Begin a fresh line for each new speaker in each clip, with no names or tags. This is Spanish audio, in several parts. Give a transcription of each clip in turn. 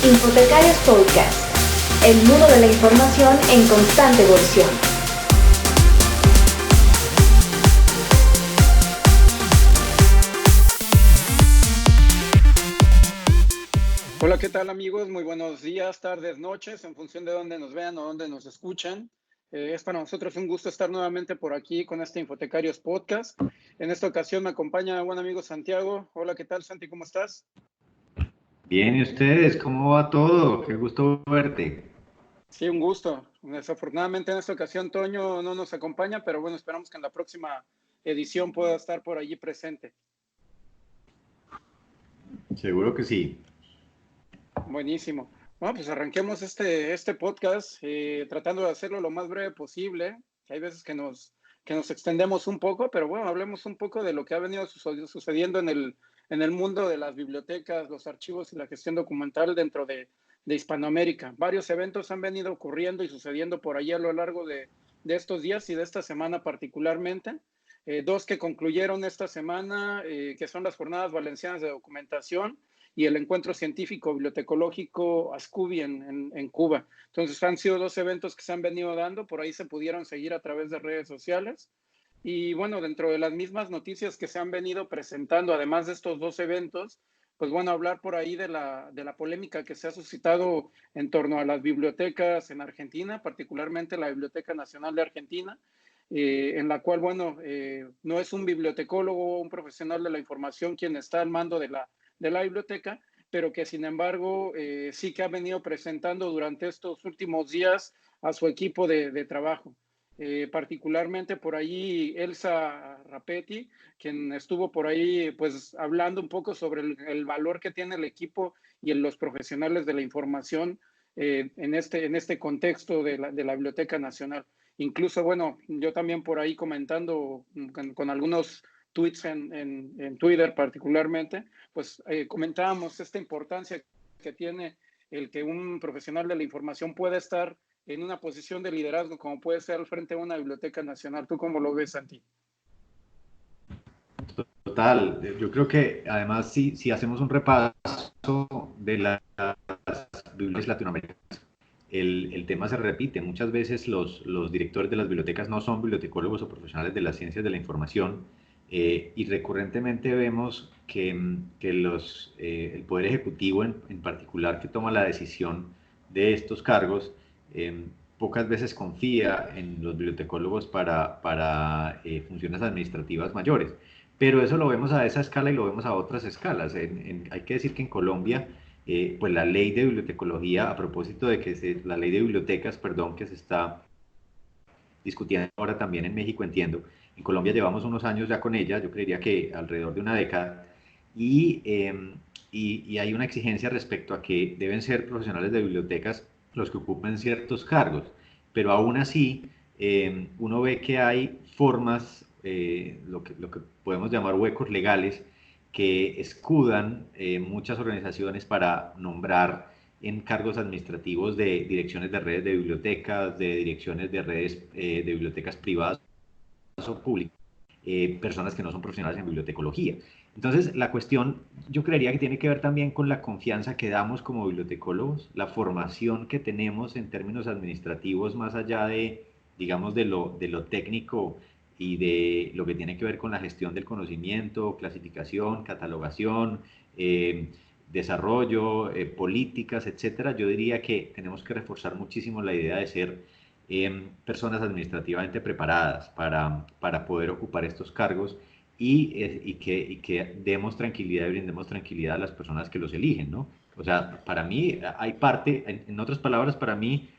Infotecarios Podcast, el mundo de la información en constante evolución.
Hola, ¿qué tal amigos? Muy buenos días, tardes, noches, en función de dónde nos vean o dónde nos escuchan. Es para nosotros un gusto estar nuevamente por aquí con este Infotecarios Podcast. En esta ocasión me acompaña buen amigo Santiago. Hola, ¿qué tal, Santi? ¿Cómo estás?
Bien, ¿y ustedes? ¿Cómo va todo? Qué gusto verte.
Sí, un gusto. Desafortunadamente en esta ocasión Toño no nos acompaña, pero bueno, esperamos que en la próxima edición pueda estar por allí presente.
Seguro que sí.
Buenísimo. Bueno, pues arranquemos este podcast tratando de hacerlo lo más breve posible. Hay veces que nos extendemos un poco, pero bueno, hablemos un poco de lo que ha venido sucediendo en el mundo de las bibliotecas, los archivos y la gestión documental dentro de Hispanoamérica. Varios eventos han venido ocurriendo y sucediendo por allí a lo largo de estos días y de esta semana particularmente. Dos que concluyeron esta semana, que son las Jornadas Valencianas de Documentación y el Encuentro Científico Bibliotecológico ASCUBI en Cuba. Entonces han sido dos eventos que se han venido dando, por ahí se pudieron seguir a través de redes sociales. Y bueno, dentro de las mismas noticias que se han venido presentando, además de estos dos eventos, pues bueno, hablar por ahí de la polémica que se ha suscitado en torno a las bibliotecas en Argentina, particularmente la Biblioteca Nacional de Argentina, en la cual, bueno, no es un bibliotecólogo o un profesional de la información quien está al mando de la biblioteca, pero que sin embargo sí que ha venido presentando durante estos últimos días a su equipo de trabajo. Particularmente por ahí Elsa Rapetti, quien estuvo por ahí pues hablando un poco sobre el valor que tiene el equipo y los profesionales de la información en este contexto de la Biblioteca Nacional. Incluso, bueno, yo también por ahí comentando con algunos tweets en Twitter particularmente, pues comentábamos esta importancia que tiene el que un profesional de la información pueda estar en una posición de liderazgo como puede ser al frente de una biblioteca nacional. ¿Tú cómo lo ves, Santi?
Total, yo creo que además si hacemos un repaso de las bibliotecas latinoamericanas, el tema se repite. Muchas veces los directores de las bibliotecas no son bibliotecólogos o profesionales de las ciencias de la información, y recurrentemente vemos que el Poder Ejecutivo en particular, que toma la decisión de estos cargos, pocas veces confía en los bibliotecólogos para funciones administrativas mayores. Pero eso lo vemos a esa escala y lo vemos a otras escalas. Hay que decir que en Colombia, pues la ley de bibliotecología, a propósito de que la ley de bibliotecas, perdón, que se está discutiendo ahora también en México, entiendo. En Colombia llevamos unos años ya con ella, yo creería que alrededor de una década, y hay una exigencia respecto a que deben ser profesionales de bibliotecas los que ocupen ciertos cargos, pero aún así uno ve que hay formas, lo que podemos llamar huecos legales, que escudan muchas organizaciones para nombrar en cargos administrativos de direcciones de redes de bibliotecas, de direcciones de redes de bibliotecas privadas o públicas, personas que no son profesionales en bibliotecología. Entonces, la cuestión yo creería que tiene que ver también con la confianza que damos como bibliotecólogos, la formación que tenemos en términos administrativos, más allá de, digamos, de lo técnico y de lo que tiene que ver con la gestión del conocimiento, clasificación, catalogación, desarrollo, políticas, etcétera. Yo diría que tenemos que reforzar muchísimo la idea de ser personas administrativamente preparadas para poder ocupar estos cargos y que demos tranquilidad y brindemos tranquilidad a las personas que los eligen, ¿no? O sea, para mí hay parte, en otras palabras, para mí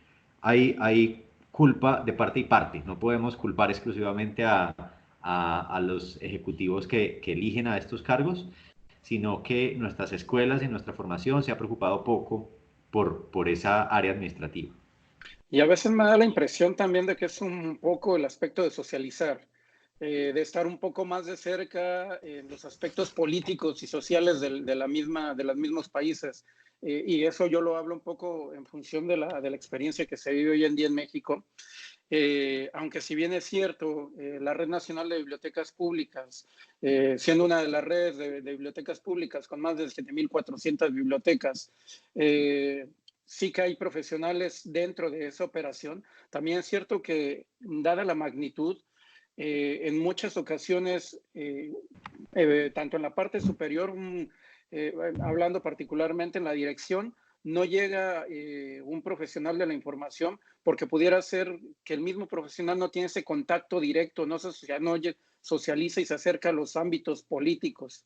hay culpa de parte y parte. No podemos culpar exclusivamente a los ejecutivos que eligen a estos cargos, sino que nuestras escuelas y nuestra formación se ha preocupado poco por esa área administrativa.
Y a veces me da la impresión también de que es un poco el aspecto de socializar, de estar un poco más de cerca en los aspectos políticos y sociales de los mismos países. Y eso yo lo hablo un poco en función de la experiencia que se vive hoy en día en México. aunque si bien es cierto, la Red Nacional de Bibliotecas Públicas, siendo una de las redes de bibliotecas públicas con más de 7.400 bibliotecas, sí que hay profesionales dentro de esa operación. También es cierto que, dada la magnitud, en muchas ocasiones, tanto en la parte superior, hablando particularmente en la dirección, no llega un profesional de la información porque pudiera ser que el mismo profesional no tiene ese contacto directo, no socializa y se acerca a los ámbitos políticos,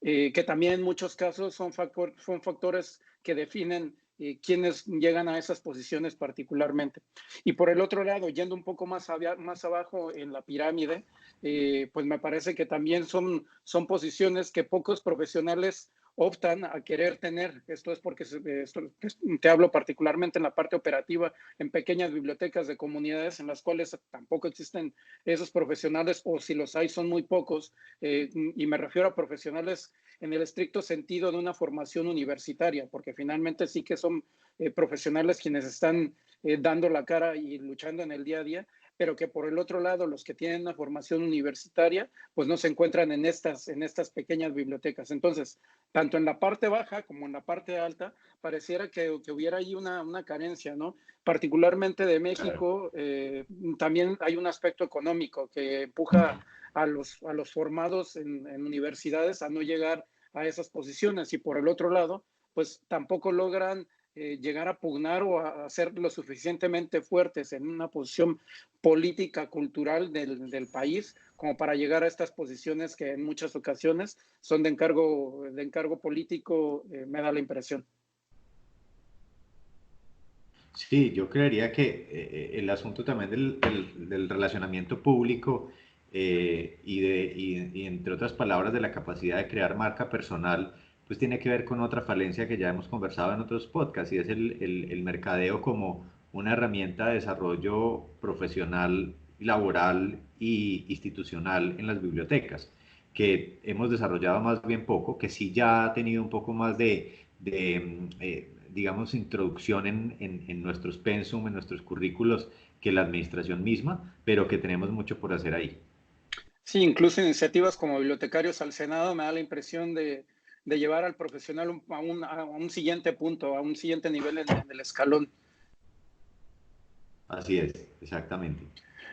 que también en muchos casos son factores que definen quiénes llegan a esas posiciones particularmente. Y por el otro lado, yendo un poco más abajo en la pirámide, pues me parece que también son posiciones que pocos profesionales optan a querer tener. Esto es porque te hablo particularmente en la parte operativa, en pequeñas bibliotecas de comunidades en las cuales tampoco existen esos profesionales, o si los hay son muy pocos, y me refiero a profesionales en el estricto sentido de una formación universitaria, porque finalmente sí que son profesionales quienes están dando la cara y luchando en el día a día, pero que por el otro lado los que tienen una formación universitaria pues no se encuentran en estas pequeñas bibliotecas. Entonces, tanto en la parte baja como en la parte alta, pareciera que hubiera ahí una carencia, ¿no? Particularmente de México, también hay un aspecto económico que empuja a los formados en universidades a no llegar a esas posiciones, y por el otro lado, pues tampoco logran llegar a pugnar o a ser lo suficientemente fuertes en una posición política, cultural del país, como para llegar a estas posiciones que en muchas ocasiones son de encargo político, me da la impresión.
Sí, yo creería que el asunto también del relacionamiento público y entre otras palabras de la capacidad de crear marca personal, pues tiene que ver con otra falencia que ya hemos conversado en otros podcasts, y es el mercadeo como una herramienta de desarrollo profesional, laboral e institucional en las bibliotecas, que hemos desarrollado más bien poco, que sí ya ha tenido un poco más digamos, introducción en nuestros pensum, en nuestros currículos, que la administración misma, pero que tenemos mucho por hacer ahí.
Sí, incluso iniciativas como Bibliotecarios al Senado me da la impresión de llevar al profesional a un siguiente punto, a un siguiente nivel en el escalón.
Así es, exactamente.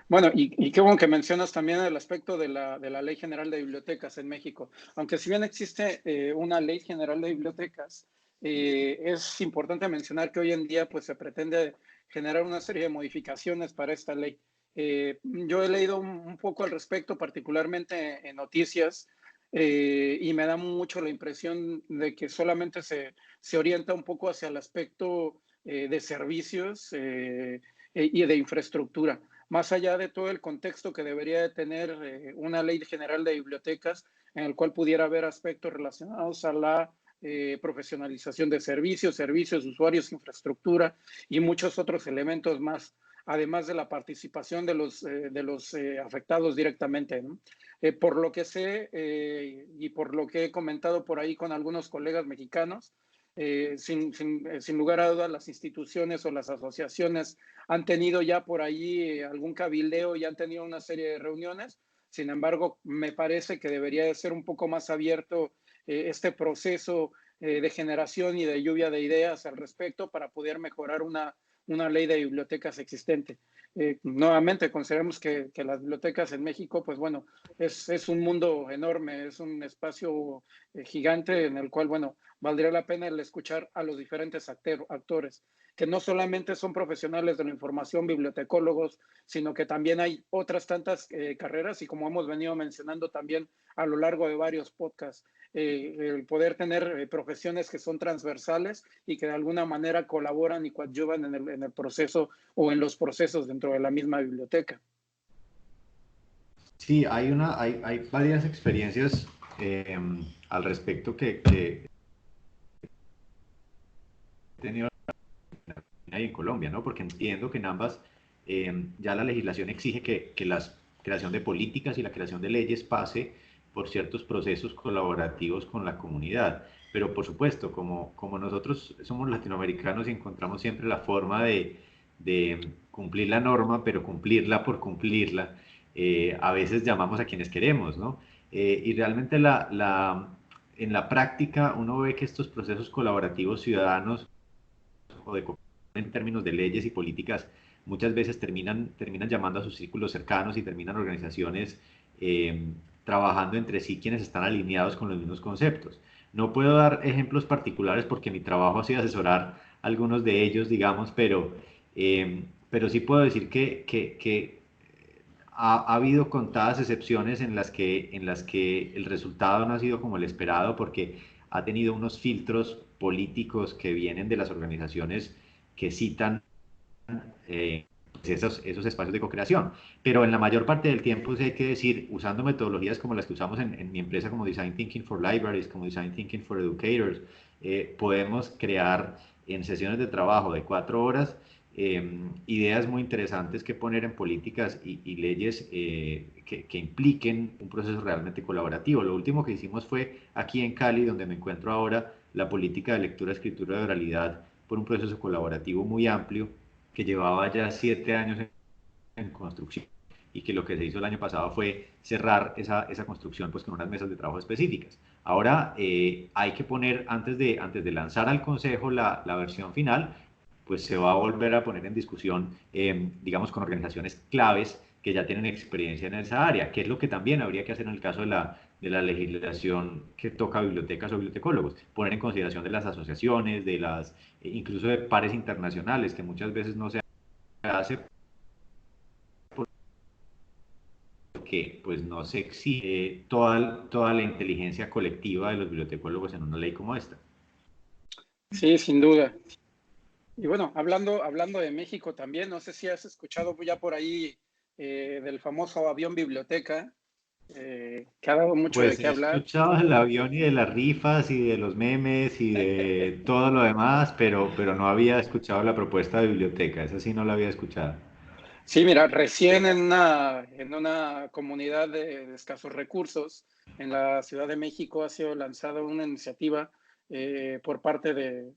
Bueno, y qué bueno que mencionas también el aspecto de la Ley General de Bibliotecas en México. Aunque si bien existe una Ley General de Bibliotecas, es importante mencionar que hoy en día pues, se pretende generar una serie de modificaciones para esta ley. Yo he leído un poco al respecto, particularmente en noticias, y me da mucho la impresión de que solamente se orienta un poco hacia el aspecto de servicios y de infraestructura, más allá de todo el contexto que debería de tener una ley general de bibliotecas, en el cual pudiera haber aspectos relacionados a la profesionalización de servicios, usuarios, infraestructura y muchos otros elementos más, además de la participación de los afectados directamente, ¿no? Por lo que sé y por lo que he comentado por ahí con algunos colegas mexicanos, sin lugar a dudas, las instituciones o las asociaciones han tenido ya por ahí algún cabildeo y han tenido una serie de reuniones. Sin embargo, me parece que debería de ser un poco más abierto este proceso de generación y de lluvia de ideas al respecto para poder mejorar una ley de bibliotecas existente. Nuevamente, consideramos que las bibliotecas en México, pues bueno, es un mundo enorme, es un espacio gigante en el cual, bueno, valdría la pena el escuchar a los diferentes actores, que no solamente son profesionales de la información, bibliotecólogos, sino que también hay otras tantas carreras, y como hemos venido mencionando también a lo largo de varios podcasts, el poder tener profesiones que son transversales y que de alguna manera colaboran y coadyuvan en el proceso o en los procesos dentro de la misma biblioteca.
Sí, hay varias experiencias al respecto que he tenido ahí en Colombia, ¿no? Porque entiendo que en ambas ya la legislación exige que la creación de políticas y la creación de leyes pase por ciertos procesos colaborativos con la comunidad. Pero por supuesto, como nosotros somos latinoamericanos y encontramos siempre la forma de cumplir la norma, pero cumplirla por cumplirla, a veces llamamos a quienes queremos, ¿no? Y realmente en la práctica uno ve que estos procesos colaborativos ciudadanos o de en términos de leyes y políticas muchas veces terminan llamando a sus círculos cercanos y terminan organizaciones eh, trabajando entre sí quienes están alineados con los mismos conceptos. No puedo dar ejemplos particulares porque mi trabajo ha sido asesorar a algunos de ellos, digamos, pero sí puedo decir que ha habido contadas excepciones en las que el resultado no ha sido como el esperado porque ha tenido unos filtros políticos que vienen de las organizaciones que citan pues esos espacios de co-creación. Pero en la mayor parte del tiempo, sí hay que decir, usando metodologías como las que usamos en mi empresa, como Design Thinking for Libraries, como Design Thinking for Educators, podemos crear en sesiones de trabajo de 4 horas ideas muy interesantes que poner en políticas y leyes que impliquen un proceso realmente colaborativo. Lo último que hicimos fue aquí en Cali, donde me encuentro ahora, la política de lectura, escritura y oralidad por un proceso colaborativo muy amplio que llevaba ya 7 años en construcción y que lo que se hizo el año pasado fue cerrar esa construcción pues con unas mesas de trabajo específicas. Ahora hay que poner, antes de lanzar al Consejo la versión final, pues se va a volver a poner en discusión, digamos, con organizaciones claves que ya tienen experiencia en esa área, que es lo que también habría que hacer en el caso de la legislación que toca bibliotecas o bibliotecólogos, poner en consideración de las asociaciones, incluso de pares internacionales, que muchas veces no se hace porque pues, no se exige toda la inteligencia colectiva de los bibliotecólogos en una ley como esta.
Sí, sin duda. Y bueno, hablando de México también, no sé si has escuchado ya por ahí del famoso avión biblioteca, que ha dado mucho de
Pues
qué
he
hablar.
escuchado del avión y de las rifas y de los memes y de todo lo demás, pero no había escuchado la propuesta de biblioteca, esa sí no la había escuchado.
Sí, mira, recién en una comunidad de escasos recursos en la Ciudad de México ha sido lanzada una iniciativa por parte de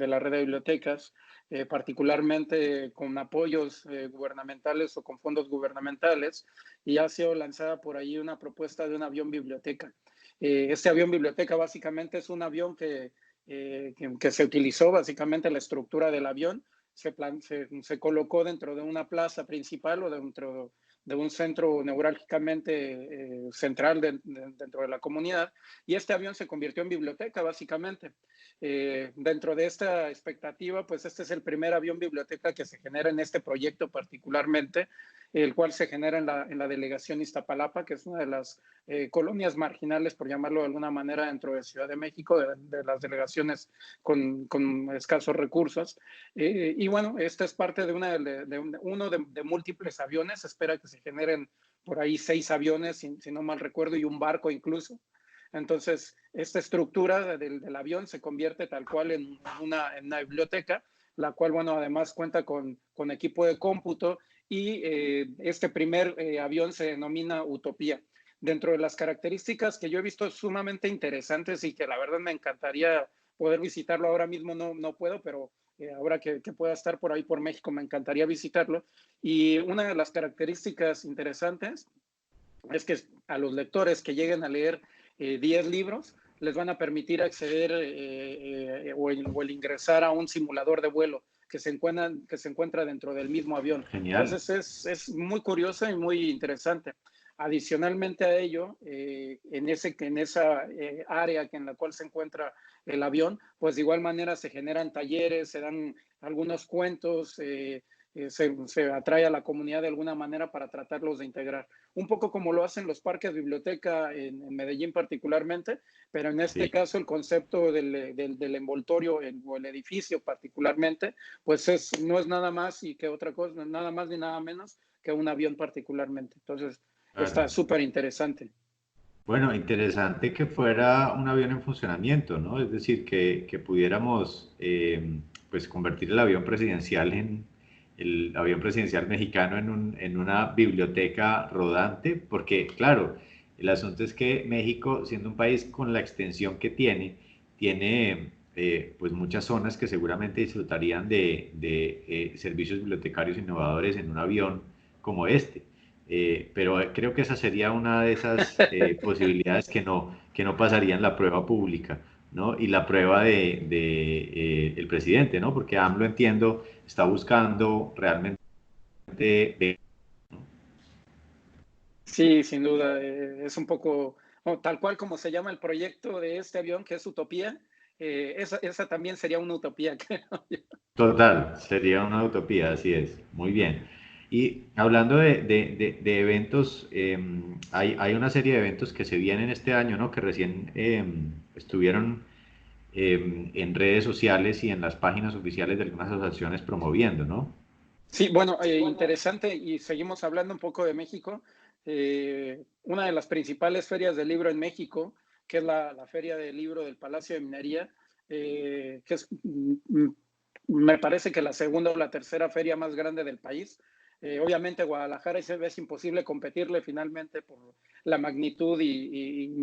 la red de bibliotecas, particularmente con apoyos gubernamentales o con fondos gubernamentales, y ha sido lanzada por ahí una propuesta de un avión biblioteca. Este avión biblioteca básicamente es un avión que se utilizó básicamente la estructura del avión se colocó dentro de una plaza principal o dentro de un centro neurálgicamente central dentro de la comunidad, y este avión se convirtió en biblioteca básicamente. Dentro de esta expectativa, pues este es el primer avión biblioteca que se genera en este proyecto particularmente, el cual se genera en la delegación Iztapalapa, que es una de las colonias marginales, por llamarlo de alguna manera, dentro de Ciudad de México, de las delegaciones con escasos recursos. Y bueno, esta es parte de uno de múltiples aviones. Se espera que se generen por ahí 6 aviones, si no mal recuerdo, y un barco incluso. Entonces, esta estructura del avión se convierte tal cual en una biblioteca, la cual, bueno, además cuenta con equipo de cómputo, y este primer avión se denomina Utopía. Dentro de las características que yo he visto sumamente interesantes y que la verdad me encantaría poder visitarlo, ahora mismo no puedo, pero ahora que pueda estar por ahí por México me encantaría visitarlo. Y una de las características interesantes es que a los lectores que lleguen a leer 10 libros les van a permitir acceder o el ingresar a un simulador de vuelo que se encuentra dentro del mismo avión.
Genial.
Entonces es muy curioso y muy interesante. Adicionalmente a ello, en esa área en la cual se encuentra el avión, pues de igual manera se generan talleres, se dan algunos cuentos, se atrae a la comunidad de alguna manera para tratarlos de integrar. Un poco como lo hacen los parques biblioteca en Medellín particularmente, pero en este
Sí.
caso el concepto del envoltorio o el edificio particularmente, pues no es nada más y que otra cosa, nada más ni nada menos que un avión particularmente. Entonces, está
Claro.
súper interesante.
Bueno, interesante que fuera un avión en funcionamiento, ¿no? Es decir, que pudiéramos pues convertir el avión presidencial mexicano en una biblioteca rodante, porque claro, el asunto es que México, siendo un país con la extensión que tiene pues muchas zonas que seguramente disfrutarían de servicios bibliotecarios innovadores en un avión como este. Pero creo que esa sería una de esas posibilidades que no pasarían la prueba pública, ¿no? Y la prueba el presidente, ¿no? Porque AMLO, entiendo, está buscando realmente...
Sí, sin duda, es un poco, tal cual como se llama el proyecto de este avión, que es Utopía, esa también sería una utopía, creo yo.
Total, sería una utopía, así es. Muy bien. Y hablando de eventos, hay una serie de eventos que se vienen este año, ¿no? Que recién estuvieron en redes sociales y en las páginas oficiales de algunas asociaciones promoviendo, ¿no?
Sí, bueno, interesante, y seguimos hablando un poco de México. Una de las principales ferias del libro en México, que es la Feria del Libro del Palacio de Minería, que es, me parece que la segunda o la tercera feria más grande del país. Obviamente Guadalajara es imposible competirle finalmente por la magnitud y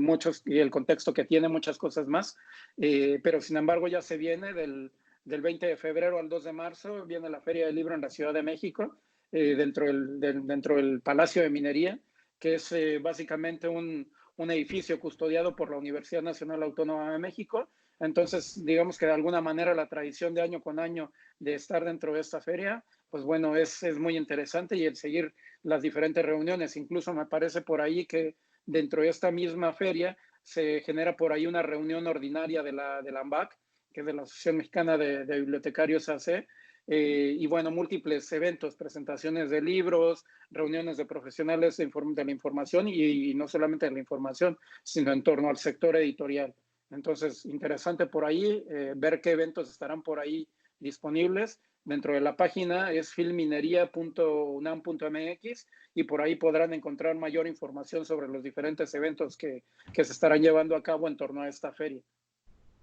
el contexto que tiene, muchas cosas más, pero sin embargo ya se viene del 20 de febrero al 2 de marzo, viene la Feria del Libro en la Ciudad de México, dentro del Palacio de Minería, que es básicamente un edificio custodiado por la Universidad Nacional Autónoma de México. Entonces, digamos que de alguna manera la tradición de año con año de estar dentro de esta feria, pues bueno, es muy interesante, y el seguir las diferentes reuniones. Incluso me parece por ahí que dentro de esta misma feria se genera por ahí una reunión ordinaria de la AMBAC, que es de la Asociación Mexicana de Bibliotecarios AC, y bueno, múltiples eventos, presentaciones de libros, reuniones de profesionales de la información, y no solamente de la información, sino en torno al sector editorial. Entonces, interesante por ahí ver qué eventos estarán por ahí disponibles. Dentro de la página es filminería.unam.mx, y por ahí podrán encontrar mayor información sobre los diferentes eventos que se estarán llevando a cabo en torno a esta feria.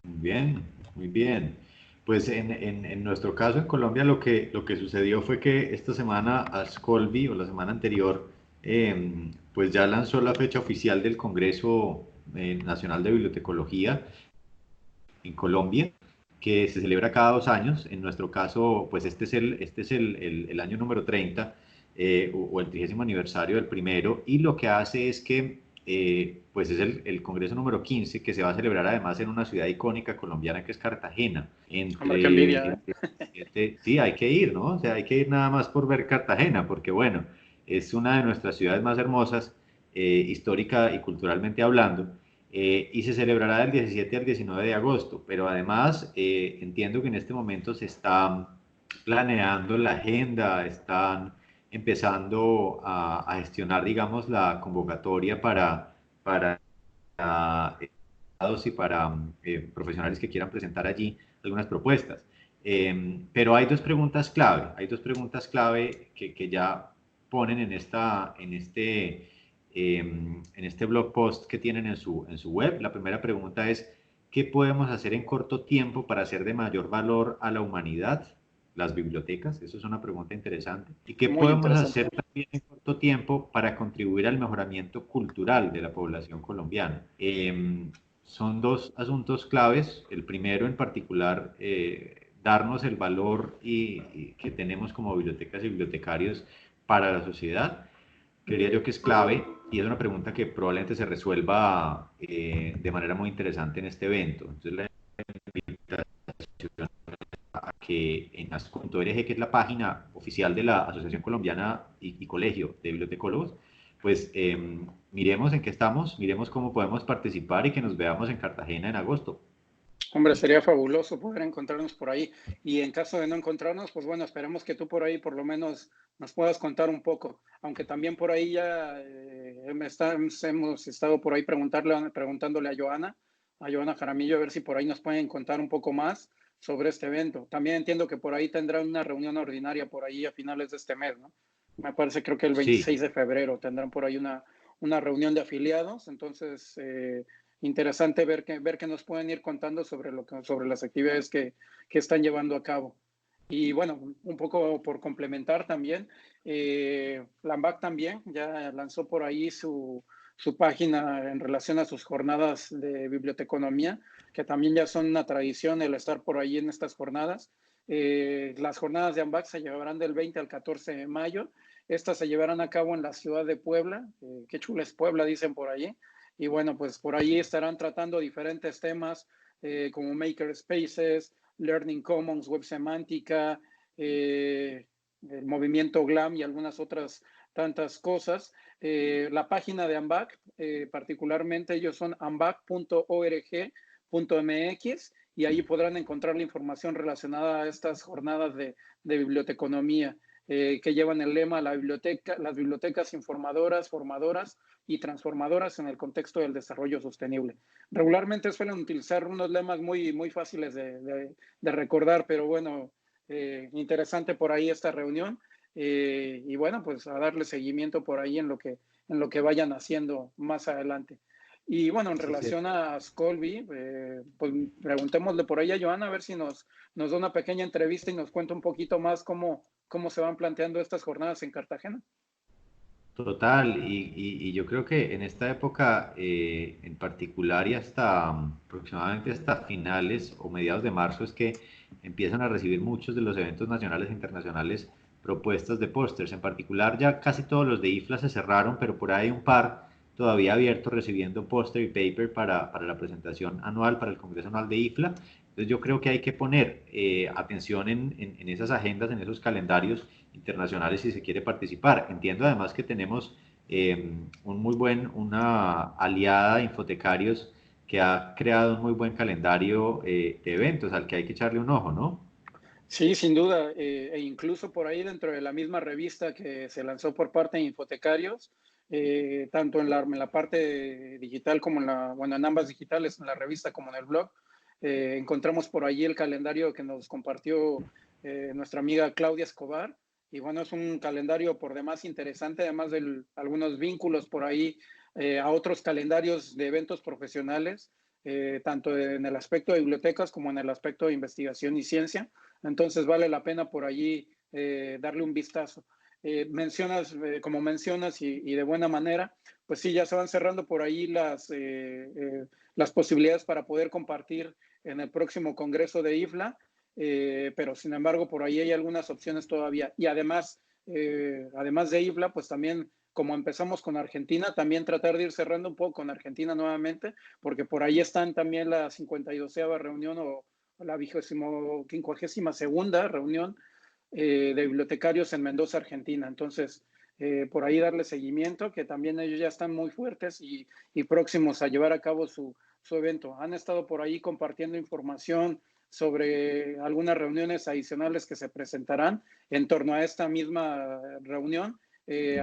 Muy bien, muy bien. Pues en nuestro caso en Colombia lo que sucedió fue que esta semana Ascolvi, o la semana anterior, pues ya lanzó la fecha oficial del Congreso Nacional de Bibliotecología en Colombia, que se celebra cada 2 años. En nuestro caso, pues este es el año número 30, o el 30º aniversario del primero, y lo que hace es que pues es el Congreso número 15, que se va a celebrar además en una ciudad icónica colombiana que es Cartagena.
Hombre, qué envidia,
Sí, hay que ir, ¿no? O sea, hay que ir nada más por ver Cartagena, porque bueno, es una de nuestras ciudades más hermosas, histórica y culturalmente hablando, y se celebrará del 17 al 19 de agosto, pero además entiendo que en este momento se está planeando la agenda, están empezando a gestionar, digamos, la convocatoria para y para profesionales que quieran presentar allí algunas propuestas. Pero hay dos preguntas clave que ya ponen en este blog post que tienen en su web. La primera pregunta es: ¿qué podemos hacer en corto tiempo para hacer de mayor valor a la humanidad? Las bibliotecas, eso es una pregunta interesante. ¿Y qué
muy
podemos
interesante.
hacer también en corto tiempo para contribuir al mejoramiento cultural de la población colombiana? Son dos asuntos claves. El primero en particular, darnos el valor que tenemos como bibliotecas y bibliotecarios para la sociedad. Creería yo que es clave, y es una pregunta que probablemente se resuelva de manera muy interesante en este evento. Entonces, la invitación a que en ASCO.org, que es la página oficial de la Asociación Colombiana y Colegio de Bibliotecólogos, pues miremos en qué estamos, miremos cómo podemos participar, y que nos veamos en Cartagena en agosto.
Hombre, sería fabuloso poder encontrarnos por ahí. Y en caso de no encontrarnos, pues bueno, esperemos que tú por ahí por lo menos nos puedas contar un poco. Aunque también por ahí ya hemos estado por ahí preguntándole a Joana Jaramillo, a ver si por ahí nos pueden contar un poco más sobre este evento. También entiendo que por ahí tendrán una reunión ordinaria por ahí a finales de este mes, ¿no? Me parece, creo que el
Sí,
26 de febrero tendrán por ahí una reunión de afiliados. Entonces, interesante ver que nos pueden ir contando sobre las actividades que están llevando a cabo. Y bueno, un poco por complementar también, la AMBAC también ya lanzó por ahí su página en relación a sus jornadas de biblioteconomía, que también ya son una tradición el estar por ahí en estas jornadas. Las jornadas de AMBAC se llevarán del 20 al 14 de mayo. Estas se llevarán a cabo en la ciudad de Puebla. Qué chula es Puebla, dicen por allí. Y bueno, pues por ahí estarán tratando diferentes temas como Maker Spaces, Learning Commons, Web Semántica, el movimiento GLAM y algunas otras tantas cosas. La página de AMBAC, particularmente ellos son ambac.org.mx y ahí podrán encontrar la información relacionada a estas jornadas de biblioteconomía que llevan el lema las bibliotecas informadoras, formadoras y transformadoras en el contexto del desarrollo sostenible. Regularmente suelen utilizar unos lemas muy, muy fáciles de recordar, pero bueno, interesante por ahí esta reunión. Y bueno, pues a darle seguimiento por ahí en lo que vayan haciendo más adelante. Y bueno, en relación a Scolby, pues preguntémosle por ahí a Joana a ver si nos da una pequeña entrevista y nos cuenta un poquito más cómo se van planteando estas jornadas en Cartagena.
Total, y yo creo que en esta época en particular y hasta aproximadamente hasta finales o mediados de marzo es que empiezan a recibir muchos de los eventos nacionales e internacionales propuestas de pósters. En particular ya casi todos los de IFLA se cerraron, pero por ahí hay un par todavía abiertos recibiendo póster y paper para la presentación anual, para el Congreso Anual de IFLA. Entonces yo creo que hay que poner atención en esas agendas, en esos calendarios internacionales si se quiere participar. Entiendo además que tenemos una aliada Infotecarios que ha creado un muy buen calendario de eventos al que hay que echarle un ojo, ¿no?
Sí, sin duda, e incluso por ahí dentro de la misma revista que se lanzó por parte de Infotecarios, tanto en la parte digital como en ambas digitales, en la revista como en el blog, encontramos por allí el calendario que nos compartió nuestra amiga Claudia Escobar. Y bueno, es un calendario por demás interesante, además de algunos vínculos por ahí a otros calendarios de eventos profesionales, tanto en el aspecto de bibliotecas como en el aspecto de investigación y ciencia. Entonces vale la pena por allí darle un vistazo. Como mencionas y de buena manera, pues sí, ya se van cerrando por ahí las posibilidades para poder compartir en el próximo Congreso de IFLA. Pero sin embargo por ahí hay algunas opciones todavía y además de IFLA pues también como empezamos con Argentina también tratar de ir cerrando un poco con Argentina nuevamente porque por ahí están también la 52ª reunión o la 52ª reunión de bibliotecarios en Mendoza, Argentina. Entonces por ahí darle seguimiento que también ellos ya están muy fuertes y próximos a llevar a cabo su evento. Han estado por ahí compartiendo información sobre algunas reuniones adicionales que se presentarán en torno a esta misma reunión,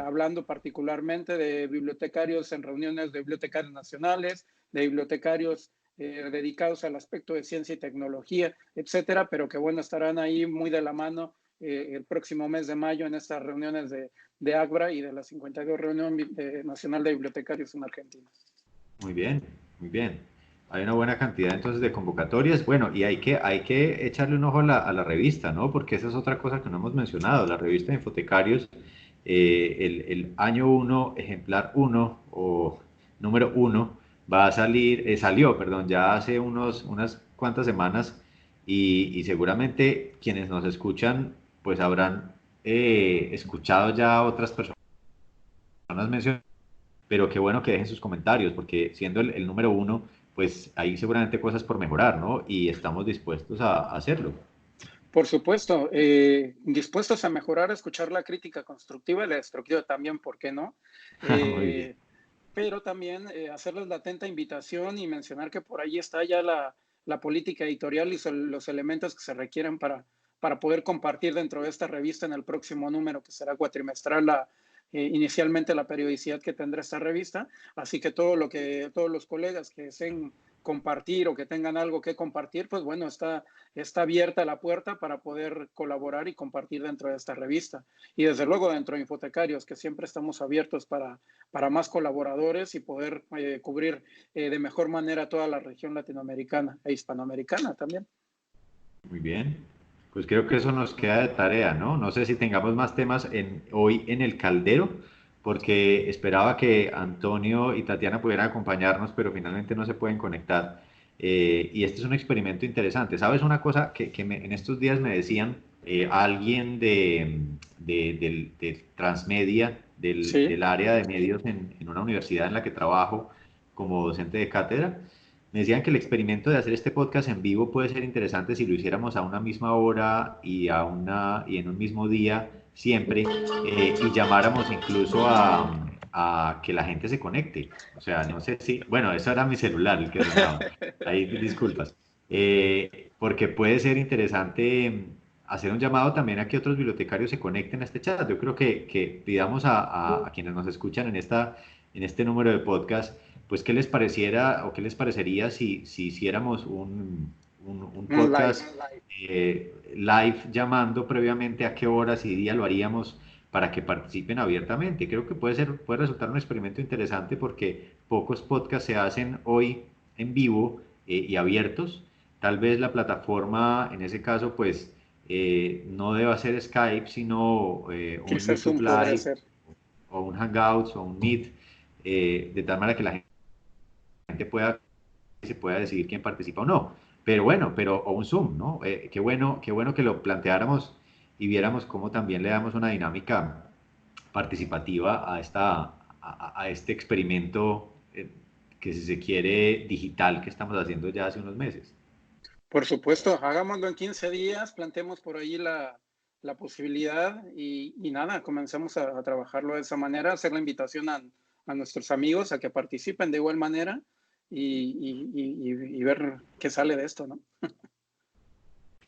hablando particularmente de bibliotecarios en reuniones de bibliotecarios nacionales, de bibliotecarios dedicados al aspecto de ciencia y tecnología, etcétera, pero que bueno, estarán ahí muy de la mano el próximo mes de mayo en estas reuniones de ACBRA y de la 52 Reunión Nacional de Bibliotecarios en Argentina.
Muy bien, muy bien. Hay una buena cantidad entonces de convocatorias. Bueno, y hay que echarle un ojo a la revista, ¿no? Porque esa es otra cosa que no hemos mencionado. La revista de Infotecarios, el año 1, ejemplar 1 o número 1, va a salir, salió, perdón, ya hace unas cuantas semanas y seguramente quienes nos escuchan pues habrán escuchado ya a otras personas mencionar, pero qué bueno que dejen sus comentarios porque siendo el número 1 pues hay seguramente cosas por mejorar, ¿no? Y estamos dispuestos a hacerlo.
Por supuesto, dispuestos a mejorar, a escuchar la crítica constructiva y la destructiva también, ¿por qué no? Pero también hacerles la atenta invitación y mencionar que por ahí está ya la política editorial y los elementos que se requieren para poder compartir dentro de esta revista en el próximo número, que será cuatrimestral inicialmente la periodicidad que tendrá esta revista, así que todos los colegas que deseen compartir o que tengan algo que compartir, pues bueno, está abierta la puerta para poder colaborar y compartir dentro de esta revista. Y desde luego dentro de Infotecarios, que siempre estamos abiertos para más colaboradores y poder cubrir de mejor manera toda la región latinoamericana e hispanoamericana también.
Muy bien. Pues creo que eso nos queda de tarea, ¿no? No sé si tengamos más temas hoy en el caldero, porque esperaba que Antonio y Tatiana pudieran acompañarnos, pero finalmente no se pueden conectar. Y este es un experimento interesante. ¿Sabes una cosa que en estos días me decían alguien de Transmedia,
Sí,
del área de medios en una universidad en la que trabajo como docente de cátedra? Me decían que el experimento de hacer este podcast en vivo puede ser interesante si lo hiciéramos a una misma hora y en un mismo día siempre, y llamáramos incluso a que la gente se conecte. O sea, no sé si, bueno, eso era mi celular el que sonaba. Ahí disculpas. Porque puede ser interesante hacer un llamado también a que otros bibliotecarios se conecten a este chat. Yo creo que pidamos a quienes nos escuchan en este número de podcast, pues qué les pareciera o qué les parecería si hiciéramos un
un live.
podcast live llamando previamente a qué horas y día lo haríamos para que participen abiertamente. Creo que puede resultar un experimento interesante porque pocos podcasts se hacen hoy en vivo y abiertos. Tal vez la plataforma en ese caso pues no deba ser Skype, sino un
Quizás
YouTube
Zoom podría
Live
ser.
o un Hangouts o un Meet, de tal manera que la gente se pueda decidir quién participa o no. Pero bueno, o un Zoom, ¿no? Qué bueno que lo planteáramos y viéramos cómo también le damos una dinámica participativa a este experimento que si se quiere digital que estamos haciendo ya hace unos meses.
Por supuesto, hagámoslo en 15 días, planteemos por ahí la posibilidad y nada, comencemos a trabajarlo de esa manera, hacer la invitación a nuestros amigos a que participen de igual manera y ver qué sale de esto, ¿no?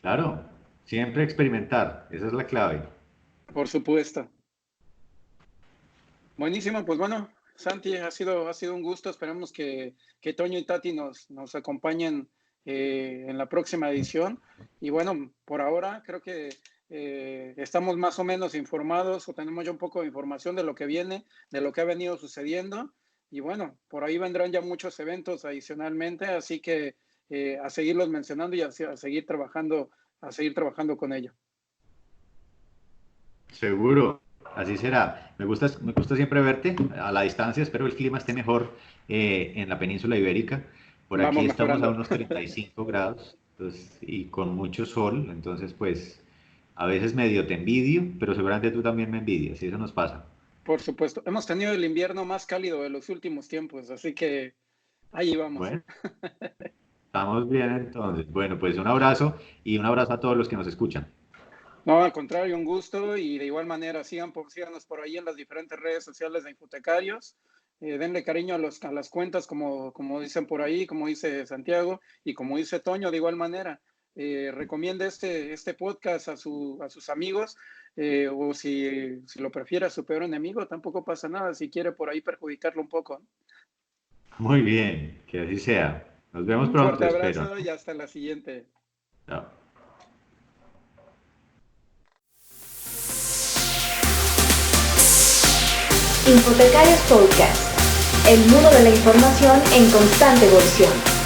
Claro, siempre experimentar, esa es la clave.
Por supuesto. Buenísimo, pues bueno, Santi, ha sido un gusto. Esperemos que Toño y Tati nos acompañen en la próxima edición. Y bueno, por ahora creo que estamos más o menos informados o tenemos ya un poco de información de lo que viene, de lo que ha venido sucediendo. Y bueno, por ahí vendrán ya muchos eventos adicionalmente, así que a seguirlos mencionando y a seguir trabajando con ello.
Seguro, así será. Me gusta siempre verte a la distancia. Espero el clima esté mejor en la península ibérica. Por
Vamos
aquí estamos a
mejorando.
unos 35 grados, entonces, y con mucho sol. Entonces, pues, a veces medio te envidio, pero seguramente tú también me envidias, y eso nos pasa.
Por supuesto. Hemos tenido el invierno más cálido de los últimos tiempos, así que ahí vamos.
Bueno, estamos bien entonces. Bueno, pues un abrazo y un abrazo a todos los que nos escuchan.
No, al contrario, un gusto y de igual manera síganos por ahí en las diferentes redes sociales de Infotecarios. Denle cariño a las cuentas como dicen por ahí, como dice Santiago y como dice Toño, de igual manera. Recomiende este podcast a sus amigos o si lo prefiere a su peor enemigo, tampoco pasa nada si quiere por ahí perjudicarlo un poco.
Muy bien, que así sea. Nos vemos
Un
pronto,
fuerte
espero.
abrazo y hasta la siguiente.
Chao.
Infotecarios Podcast, el mundo de la información en constante evolución.